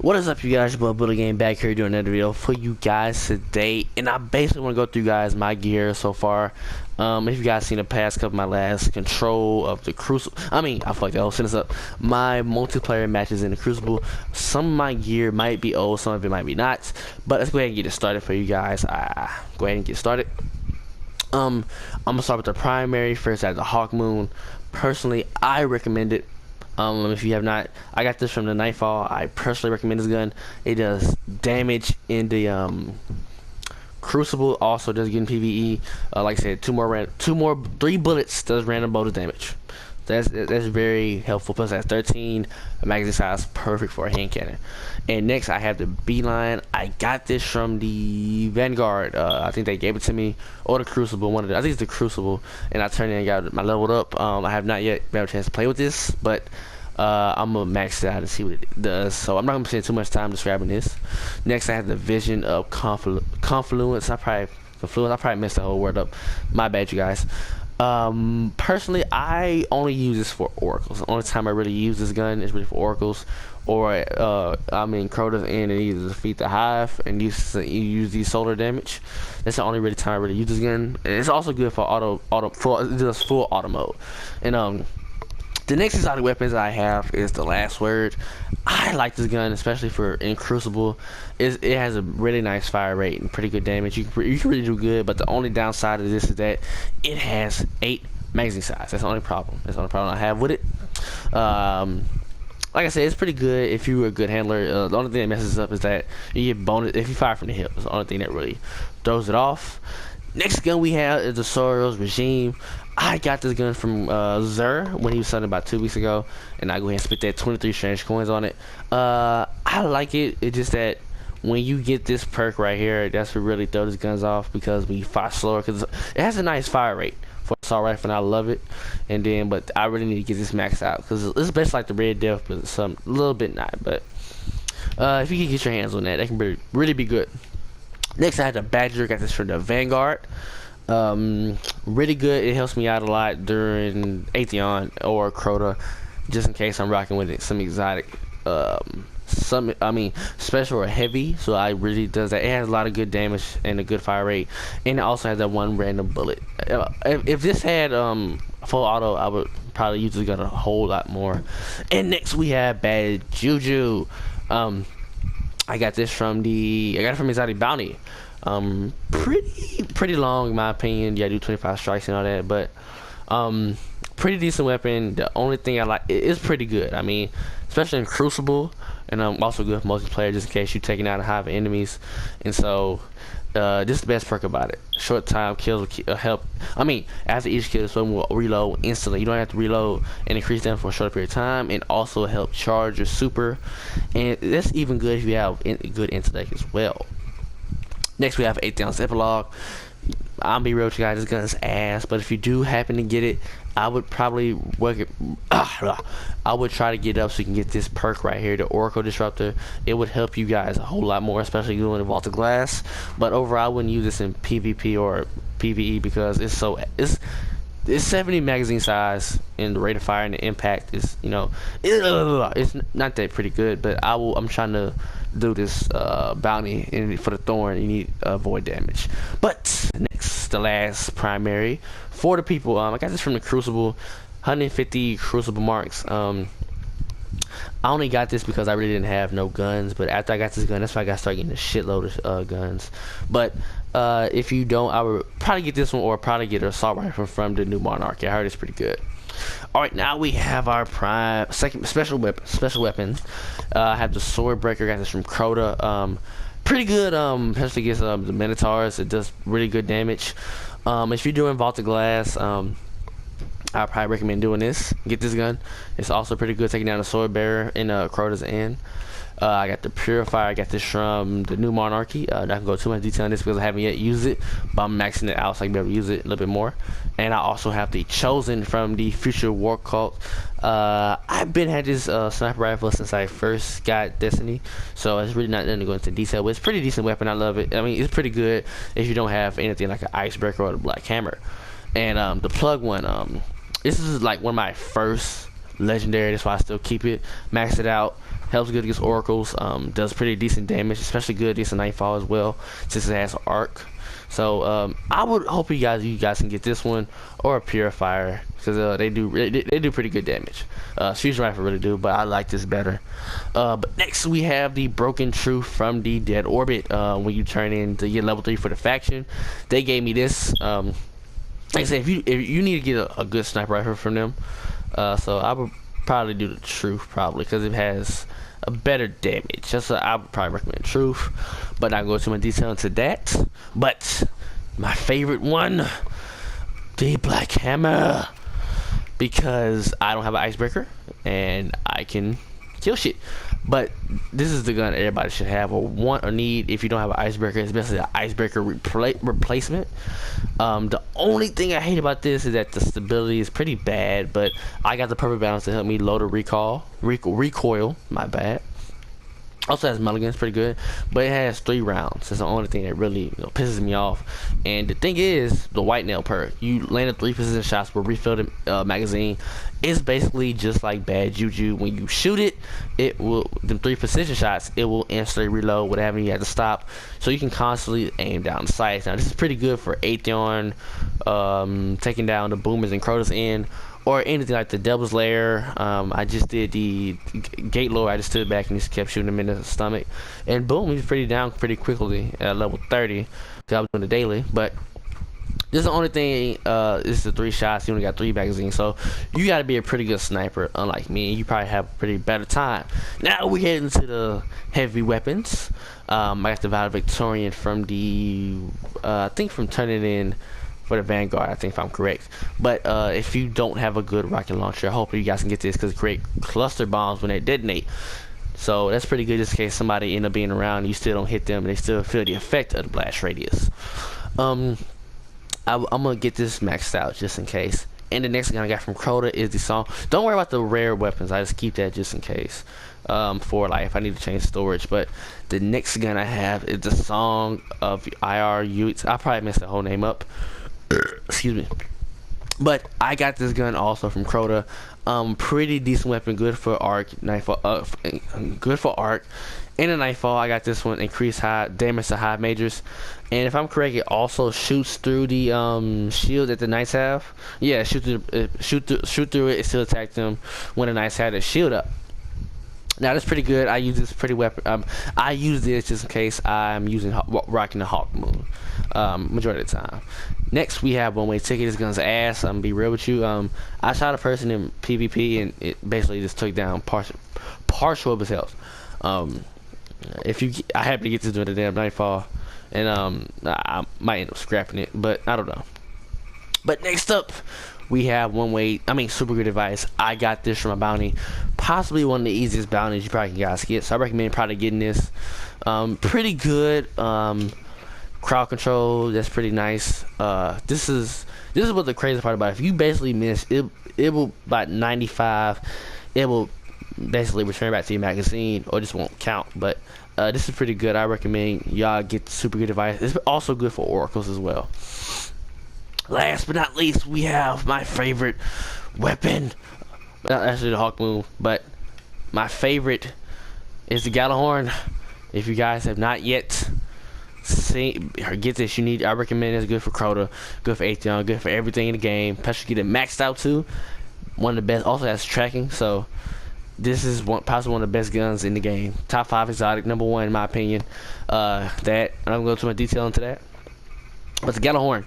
What is up, you guys? Your boy Bullet Game back here doing another video for you guys today, and I basically want to go through guys my gear so far. If you guys seen the past couple of my last control of the Crucible, I fucked the whole sentence up. My multiplayer matches in the Crucible. Some of my gear might be old, some of it might be not, but let's go ahead and get it started for you guys. Go ahead and get started. I'm gonna start with the primary first. At the Hawk Moon. Personally, I recommend it. If you have not, I got this from the Nightfall. I personally recommend this gun. It does damage in the Crucible. Also does get in PvE. Like I said, three bullets does random bonus damage. That's very helpful. Plus that's 13 magazine size, perfect for a hand cannon. And next I have the Beeline. I got this from the Vanguard. I think they gave it to me, or the Crucible. One of the, I think it's the Crucible. And I turned in and got my leveled up. I have not yet had a chance to play with this, but I'm gonna max it out and see what it does. So I'm not gonna spend too much time describing this. Next I have the Vision of Confluence. I probably messed the whole word up. My bad, you guys. Personally, I only use this for oracles. The only time I really use this gun is really for oracles, or I'm in Crota's end and either defeat the hive and use the solar damage. That's the only really time I really use this gun. And it's also good for it does full auto mode. And the next exotic weapons I have is the Last Word. I like this gun, especially for in Crucible. It has a really nice fire rate and pretty good damage. You can really do good, but the only downside of this is that it has 8 magazine size. That's the only problem. That's the only problem I have with it. Like I said, it's pretty good if you're a good handler. The only thing that messes up is that you get bonus if you fire from the hip. It's the only thing that really throws it off. Next gun we have is the Soros Regime. I got this gun from Zer when he was selling about 2 weeks ago, and I go ahead and spit that 23 strange coins on it. I like it. It's just that when you get this perk right here, that's what really throws these guns off, because when you fire slower, because it has a nice fire rate for assault rifle, and I love it. And then, but I really need to get this maxed out because it's best like the Red Death, but some a little bit not. But if you can get your hands on that, that can really be good. Next, I had the Badger. Got this from the Vanguard. Really good. It helps me out a lot during Atheon or Crota, just in case I'm rocking with it, some exotic, special or heavy. So I really does that. It has a lot of good damage and a good fire rate, and it also has that one random bullet. If this had full auto, I would probably use this gun a whole lot more. And next we have Bad Juju. I got this from Exotic Bounty. Pretty long in my opinion. Yeah, I do 25 strikes and all that, but pretty decent weapon. The only thing I like, it's pretty good. I mean, especially in Crucible, and also good for multiplayer, just in case you're taking out a hive of enemies. And so this is the best perk about it. Short time kills will help. I mean, after each kill, someone will reload instantly. You don't have to reload and increase them for a short period of time, and also help charge your super. And that's even good if you have good intellect as well. Next we have 8th ounce epilogue. I'll be real with you guys, this gun's ass, but if you do happen to get it, I would probably work it. I would try to get it up so you can get this perk right here, the Oracle Disruptor. It would help you guys a whole lot more, especially doing the Vault of Glass. But overall, I wouldn't use this in PvP or PvE because it's 70 magazine size, and the rate of fire and the impact is, it's not that pretty good. But I'm trying to do this bounty, and for the thorn you need void damage. But next, the last primary for the people, I got this from the Crucible, 150 Crucible marks. I only got this because I really didn't have no guns, but after I got this gun, that's why I got started getting a shitload of guns. But if you don't, I would probably get this one, or probably get an assault rifle from the new Monarchy. I heard it's pretty good. Alright, now we have our second special weapon. I have the Sword Breaker. Got this from Crota. Pretty good, especially against the Minotaurs. It does really good damage. If you're doing Vault of Glass, I probably recommend doing this. Get this gun. It's also pretty good taking down the Sword Bearer in Crota's end. I got the Purifier. I got this from the new Monarchy. I can go too much detail on this because I haven't yet used it, but I'm maxing it out so I can be able to use it a little bit more. And I also have the Chosen from the Future War Cult. I've been had this sniper rifle since I first got Destiny, so it's really not nothing to go into detail, but it's a pretty decent weapon. I love it. I mean, it's pretty good if you don't have anything like an Icebreaker or the Black Hammer. And the plug one, this is like one of my first legendary, that's why I still keep it. Maxed it out. helps good against oracles. Does pretty decent damage, especially good against a nightfall as well, since it has arc. So I would hope you guys can get this one or a purifier, because they do pretty good damage. Fusion rifle really do, but I like this better. But next we have the Broken Truth from the Dead Orbit. When you turn in to get level 3 for the faction, they gave me this. Like I said, if you need to get a good sniper rifle from them, so I would probably do the Truth, probably because it has a better damage. I would probably recommend Truth, but not go too much detail into that. But my favorite one, the Black Hammer, because I don't have an icebreaker and I can kill shit. But this is the gun everybody should have or want or need if you don't have an icebreaker. It's basically an icebreaker replacement. The only thing I hate about this is that the stability is pretty bad, but I got the perfect balance to help me load a recoil, my bad. Also has mulligans, pretty good, but it has 3 rounds. That's the only thing that really pisses me off. And the thing is, the white nail perk, you landed 3 precision shots with refilled magazine. It's basically just like bad juju. When you shoot it, it will, them 3 precision shots, it will instantly reload without having you have to stop, so you can constantly aim down the sights. Now this is pretty good for Atheon, taking down the boomers and Crota's in, or anything like the Devil's Lair. I just did the Gate Lord. I just stood back and just kept shooting him in the stomach, and boom, he's pretty down pretty quickly at level 30. Cause I was doing the daily, but this is the only thing. This is the 3 shots. You only got 3 magazines, so you got to be a pretty good sniper. Unlike me, you probably have a pretty better time. Now we head into the heavy weapons. I got the Valedictorian from the I think from turning in for the Vanguard, I think, if I'm correct. But if you don't have a good rocket launcher, hopefully you guys can get this, because it creates cluster bombs when they detonate. So that's pretty good, just in case somebody end up being around and you still don't hit them and they still feel the effect of the blast radius. I'm gonna get this maxed out just in case. And the next gun I got from Crota is the song. Don't worry about the rare weapons, I just keep that just in case, for like if I need to change storage. But the next gun I have is the Song of IRU. I probably messed the whole name up. Excuse me. But I got this gun also from Crota. Pretty decent weapon, good for arc, nightfall, good for arc. In a nightfall, I got this one, increased high damage to high majors, and if I'm correct, it also shoots through the shield that the knights have. Yeah, shoot through it. It still attacks them when the knights have their shield up. Now that's pretty good. I use this pretty weapon. I use this just in case I'm rocking the Hawk Moon majority of the time. Next we have One Way Ticket. This gun's ass. I'm gonna be real with you. I shot a person in PvP and it basically just took down partial of his health. I happen to get this during the damn nightfall, and I might end up scrapping it, but I don't know. But next up, we have super good advice. I got this from a bounty, possibly one of the easiest bounties you probably guys get. So I recommend probably getting this. Pretty good crowd control. That's pretty nice. This is what the crazy part about it. If you basically miss it, it will about 95. It will basically return back to your magazine, or just won't count. But this is pretty good. I recommend y'all get super good advice. It's also good for oracles as well. Last but not least, we have my favorite weapon. Not actually the Hawk Moon, but my favorite is the Gjallarhorn. If you guys have not yet seen or get this, I recommend it's good for Crota, good for Atheon, good for everything in the game. Especially get it maxed out too. One of the best. Also has tracking, so this is possibly one of the best guns in the game. Top 5 exotic, number 1 in my opinion. I'm gonna go too much detail into that. But the Gjallarhorn,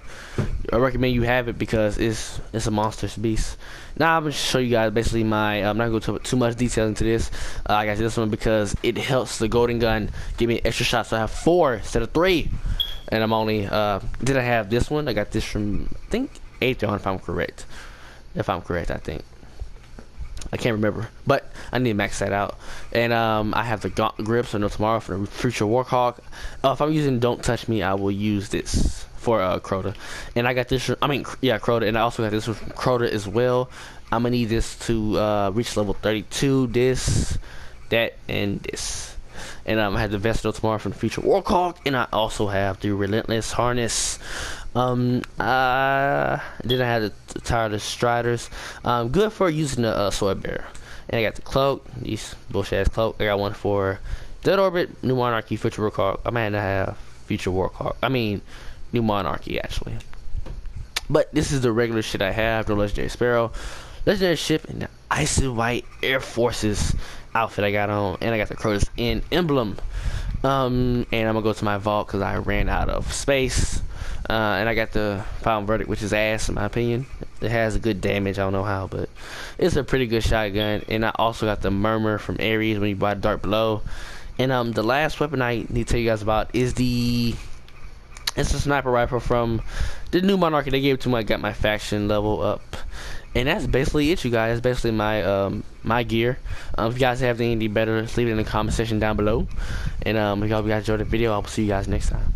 I recommend you have it because it's a monstrous beast. Now I'm gonna show you guys basically I'm not gonna go too much detail into this. I got this one because it helps the golden gun give me extra shots, so I have 4 instead of 3. And I'm only did I have this one? I got this from I think Atheon, if I'm correct. I think. I can't remember, but I need to max that out. And I have the gauntlet grips, so no tomorrow for the future Warhawk. If I'm using Don't Touch Me, I will use this for Crota. And I got this from, Crota, and I also got this from Crota as well. I'm gonna need this to reach level 32. This, that, and this. And I have the Vestal tomorrow from the future Warhawk, and I also have the Relentless Harness. Then I had the Tireless Striders. Good for using the Sword Bearer. And I got the cloak, these bullshit ass cloak. I got one for Dead Orbit, New Monarchy, Future War Card. I might have Future War Card. I mean, New Monarchy actually. But this is the regular shit I have. No Legendary Sparrow, Legendary Ship, and the Icy White Air Forces outfit I got on. And I got the Crotus Inn emblem. And I'm gonna go to my vault because I ran out of space. And I got the Final Verdict, which is ass in my opinion. It has a good damage, I don't know how, but it's a pretty good shotgun. And I also got the Murmur from Ares when you buy Dark Below. And the last weapon I need to tell you guys about is it's a sniper rifle from the New Monarchy. They gave it to me. I got my faction level up. And that's basically it, you guys. Basically my my gear. If you guys have anything better, leave it in the comment section down below. And if y'all guys enjoyed the video, I'll see you guys next time.